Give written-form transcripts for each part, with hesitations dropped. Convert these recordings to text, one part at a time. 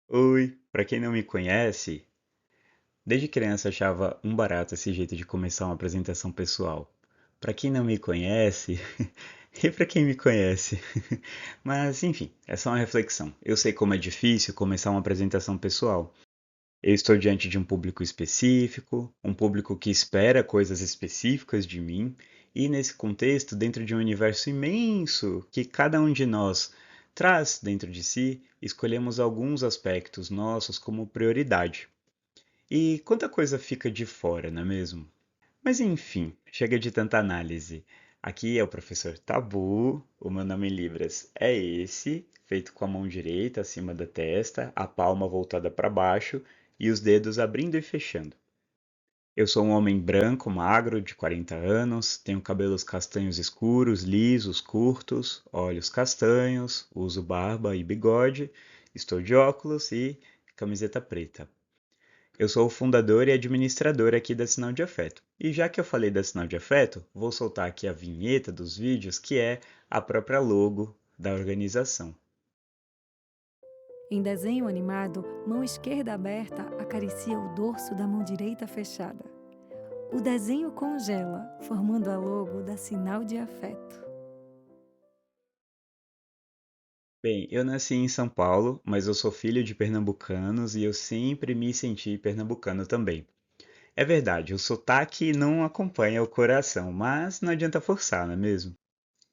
Oi, pra quem não me conhece, desde criança achava um barato esse jeito de começar uma apresentação pessoal. Pra quem não me conhece, e pra quem me conhece. Mas enfim, é só uma reflexão. Eu sei como é difícil começar uma apresentação pessoal. Eu estou diante de um público específico, um público que espera coisas específicas de mim, e nesse contexto, dentro de um universo imenso que cada um de nós traz dentro de si, escolhemos alguns aspectos nossos como prioridade. E quanta coisa fica de fora, não é mesmo? Mas enfim, chega de tanta análise. Aqui é o professor Tabu, o meu nome em Libras é esse, feito com a mão direita acima da testa, a palma voltada para baixo e os dedos abrindo e fechando. Eu sou um homem branco, magro, de 40 anos, tenho cabelos castanhos escuros, lisos, curtos, olhos castanhos, uso barba e bigode, estou de óculos e camiseta preta. Eu sou o fundador e administrador aqui da Sinal de Afeto. E já que eu falei da Sinal de Afeto, vou soltar aqui a vinheta dos vídeos, que é a própria logo da organização. Em desenho animado, mão esquerda aberta acaricia o dorso da mão direita fechada. O desenho congela, formando a logo da Sinal de Afeto. Bem, eu nasci em São Paulo, mas eu sou filho de pernambucanos e eu sempre me senti pernambucano também. É verdade, o sotaque não acompanha o coração, mas não adianta forçar, não é mesmo?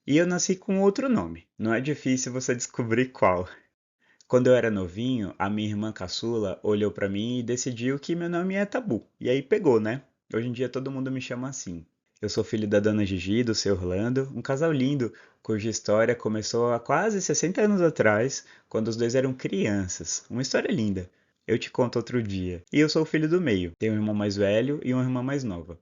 E eu nasci com outro nome, não é difícil você descobrir qual. Quando eu era novinho, a minha irmã caçula olhou pra mim e decidiu que meu nome é Tabu. E aí pegou, né? Hoje em dia todo mundo me chama assim. Eu sou filho da dona Gigi e do seu Orlando, um casal lindo, cuja história começou há quase 60 anos atrás, quando os dois eram crianças. Uma história linda. Eu te conto outro dia. E eu sou o filho do meio. Tenho um irmão mais velho e uma irmã mais nova.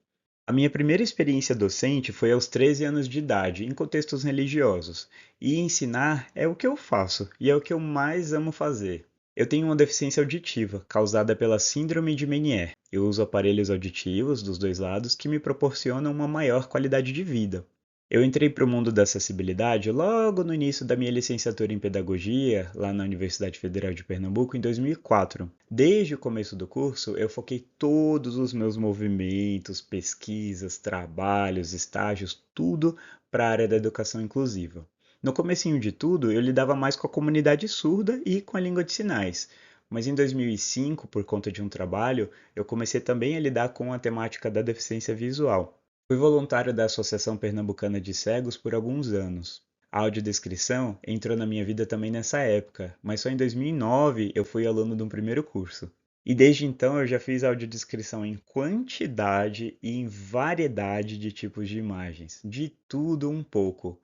A minha primeira experiência docente foi aos 13 anos de idade, em contextos religiosos, e ensinar é o que eu faço e é o que eu mais amo fazer. Eu tenho uma deficiência auditiva, causada pela síndrome de Meniere. Eu uso aparelhos auditivos dos dois lados que me proporcionam uma maior qualidade de vida. Eu entrei para o mundo da acessibilidade logo no início da minha licenciatura em pedagogia, lá na Universidade Federal de Pernambuco, em 2004. Desde o começo do curso, eu foquei todos os meus movimentos, pesquisas, trabalhos, estágios, tudo para a área da educação inclusiva. No comecinho de tudo, eu lidava mais com a comunidade surda e com a língua de sinais. Mas em 2005, por conta de um trabalho, eu comecei também a lidar com a temática da deficiência visual. Fui voluntário da Associação Pernambucana de Cegos por alguns anos. A audiodescrição entrou na minha vida também nessa época, mas só em 2009 eu fui aluno de um primeiro curso. E desde então eu já fiz audiodescrição em quantidade e em variedade de tipos de imagens, de tudo um pouco,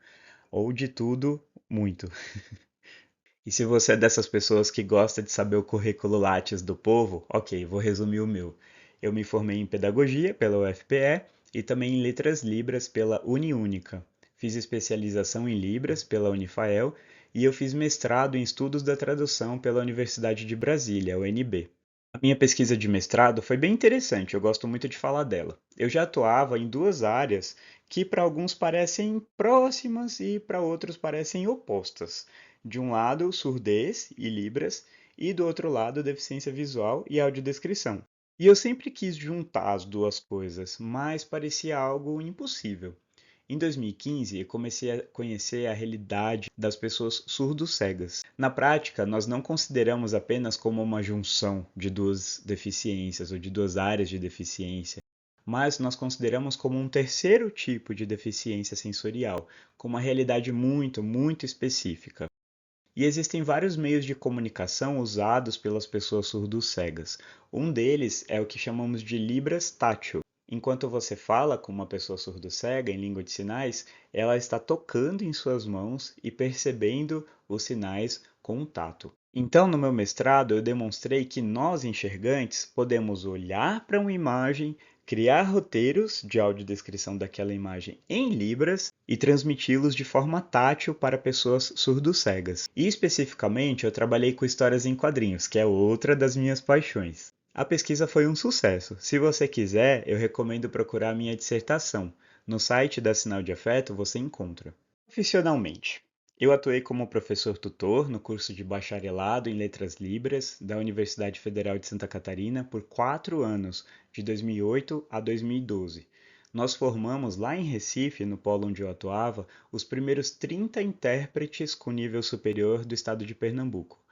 ou de tudo muito. E se você é dessas pessoas que gosta de saber o currículo Lattes do povo, ok, vou resumir o meu. Eu me formei em Pedagogia pela UFPE e também em Letras Libras pela Uniúnica. Fiz especialização em Libras pela Unifael e eu fiz mestrado em Estudos da Tradução pela Universidade de Brasília, UNB. A minha pesquisa de mestrado foi bem interessante, eu gosto muito de falar dela. Eu já atuava em duas áreas que para alguns parecem próximas e para outros parecem opostas. De um lado, surdez e libras, e do outro lado, deficiência visual e audiodescrição. E eu sempre quis juntar as duas coisas, mas parecia algo impossível. Em 2015, eu comecei a conhecer a realidade das pessoas surdo-cegas. Na prática, nós não consideramos apenas como uma junção de duas deficiências ou de duas áreas de deficiência, mas nós consideramos como um terceiro tipo de deficiência sensorial, com uma realidade muito, muito específica. E existem vários meios de comunicação usados pelas pessoas surdo-cegas. Um deles é o que chamamos de Libras tátil. Enquanto você fala com uma pessoa surdo-cega em língua de sinais, ela está tocando em suas mãos e percebendo os sinais com o tato. Então, no meu mestrado, eu demonstrei que nós, enxergantes, podemos olhar para uma imagem, criar roteiros de audiodescrição daquela imagem em Libras e transmiti-los de forma tátil para pessoas surdo-cegas. E especificamente, eu trabalhei com histórias em quadrinhos, que é outra das minhas paixões. A pesquisa foi um sucesso. Se você quiser, eu recomendo procurar minha dissertação. No site da Sinal de Afeto você encontra. Profissionalmente. Eu atuei como professor tutor no curso de bacharelado em Letras Libras da Universidade Federal de Santa Catarina por 4 anos, de 2008 a 2012. Nós formamos lá em Recife, no polo onde eu atuava, os primeiros 30 intérpretes com nível superior do estado de Pernambuco.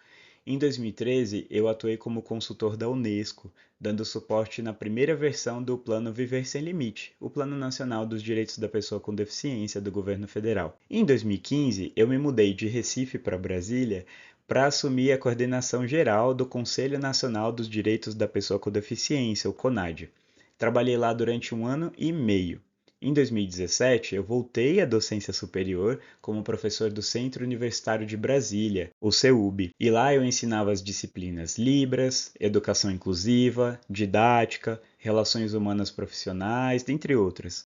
Em 2013, eu atuei como consultor da Unesco, dando suporte na primeira versão do Plano Viver Sem Limite, o Plano Nacional dos Direitos da Pessoa com Deficiência do governo federal. Em 2015, eu me mudei de Recife para Brasília para assumir a coordenação geral do Conselho Nacional dos Direitos da Pessoa com Deficiência, o CONAD. Trabalhei lá durante 1 ano e meio. Em 2017, eu voltei à docência superior como professor do Centro Universitário de Brasília, o CEUB, e lá eu ensinava as disciplinas Libras, Educação Inclusiva, Didática, Relações Humanas Profissionais, dentre outras.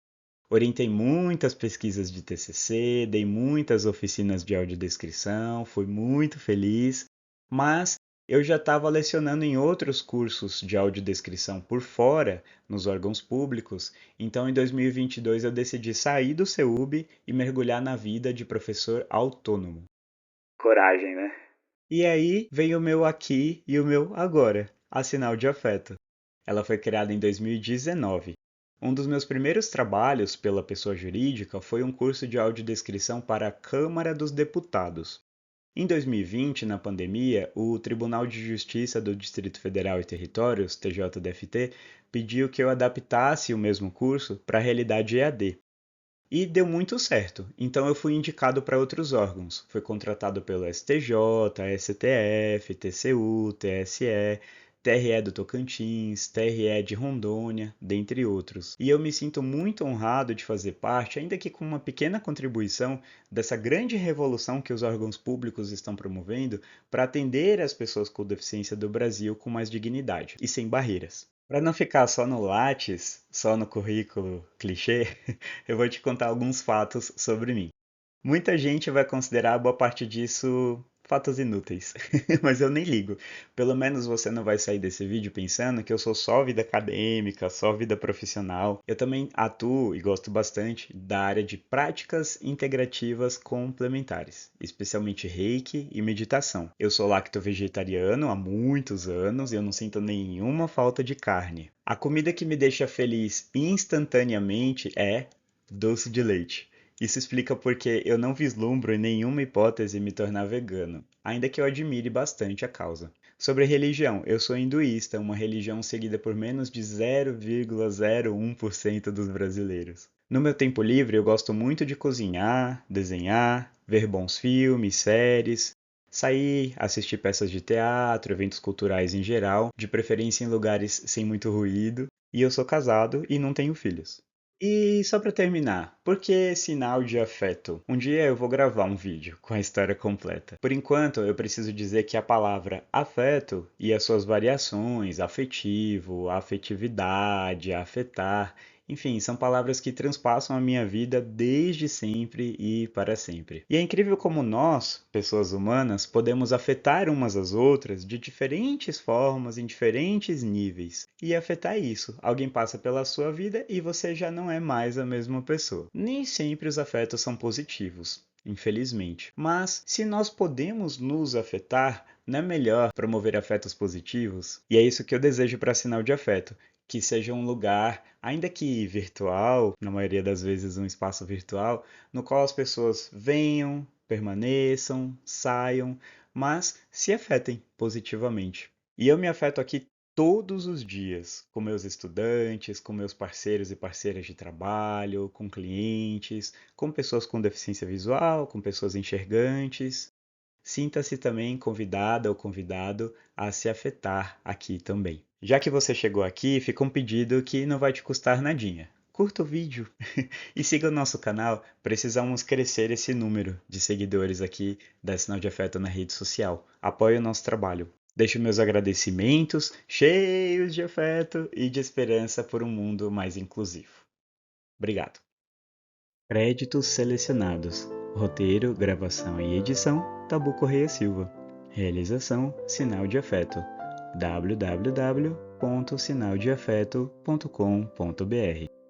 Orientei muitas pesquisas de TCC, dei muitas oficinas de audiodescrição, fui muito feliz, mas eu já estava lecionando em outros cursos de audiodescrição por fora, nos órgãos públicos, então em 2022 eu decidi sair do CEUB e mergulhar na vida de professor autônomo. Coragem, né? E aí vem o meu aqui e o meu agora, a Sinal de Afeto. Ela foi criada em 2019. Um dos meus primeiros trabalhos pela pessoa jurídica foi um curso de audiodescrição para a Câmara dos Deputados. Em 2020, na pandemia, o Tribunal de Justiça do Distrito Federal e Territórios, TJDFT, pediu que eu adaptasse o mesmo curso para a realidade EAD. E deu muito certo, então eu fui indicado para outros órgãos. Fui contratado pelo STJ, STF, TCU, TSE, TRE do Tocantins, TRE de Rondônia, dentre outros. E eu me sinto muito honrado de fazer parte, ainda que com uma pequena contribuição, dessa grande revolução que os órgãos públicos estão promovendo para atender as pessoas com deficiência do Brasil com mais dignidade e sem barreiras. Para não ficar só no Lattes, só no currículo clichê, eu vou te contar alguns fatos sobre mim. Muita gente vai considerar boa parte disso fatos inúteis, mas eu nem ligo. Pelo menos você não vai sair desse vídeo pensando que eu sou só vida acadêmica, só vida profissional. Eu também atuo e gosto bastante da área de práticas integrativas complementares, especialmente Reiki e meditação. Eu sou lacto-vegetariano há muitos anos e eu não sinto nenhuma falta de carne. A comida que me deixa feliz instantaneamente é doce de leite. Isso explica porque eu não vislumbro em nenhuma hipótese me tornar vegano, ainda que eu admire bastante a causa. Sobre religião, eu sou hinduísta, uma religião seguida por menos de 0,01% dos brasileiros. No meu tempo livre, eu gosto muito de cozinhar, desenhar, ver bons filmes, séries, sair, assistir peças de teatro, eventos culturais em geral, de preferência em lugares sem muito ruído, e eu sou casado e não tenho filhos. E só para terminar, por que sinal de afeto? Um dia eu vou gravar um vídeo com a história completa. Por enquanto, eu preciso dizer que a palavra afeto e as suas variações, afetivo, afetividade, afetar, enfim, são palavras que transpassam a minha vida desde sempre e para sempre. E é incrível como nós, pessoas humanas, podemos afetar umas às outras de diferentes formas, em diferentes níveis. E afetar isso, alguém passa pela sua vida e você já não é mais a mesma pessoa. Nem sempre os afetos são positivos, infelizmente. Mas se nós podemos nos afetar, não é melhor promover afetos positivos? E é isso que eu desejo para Sinal de Afeto, que seja um lugar, ainda que virtual, na maioria das vezes um espaço virtual, no qual as pessoas venham, permaneçam, saiam, mas se afetem positivamente. E eu me afeto aqui todos os dias, com meus estudantes, com meus parceiros e parceiras de trabalho, com clientes, com pessoas com deficiência visual, com pessoas enxergantes. Sinta-se também convidada ou convidado a se afetar aqui também. Já que você chegou aqui, fica um pedido que não vai te custar nadinha. Curta o vídeo e siga o nosso canal. Precisamos crescer esse número de seguidores aqui da Sinal de Afeto na rede social. Apoie o nosso trabalho. Deixo meus agradecimentos cheios de afeto e de esperança por um mundo mais inclusivo. Obrigado. Créditos selecionados. Roteiro, gravação e edição, Tabu Correia Silva. Realização, Sinal de Afeto. www.sinaldeafeto.com.br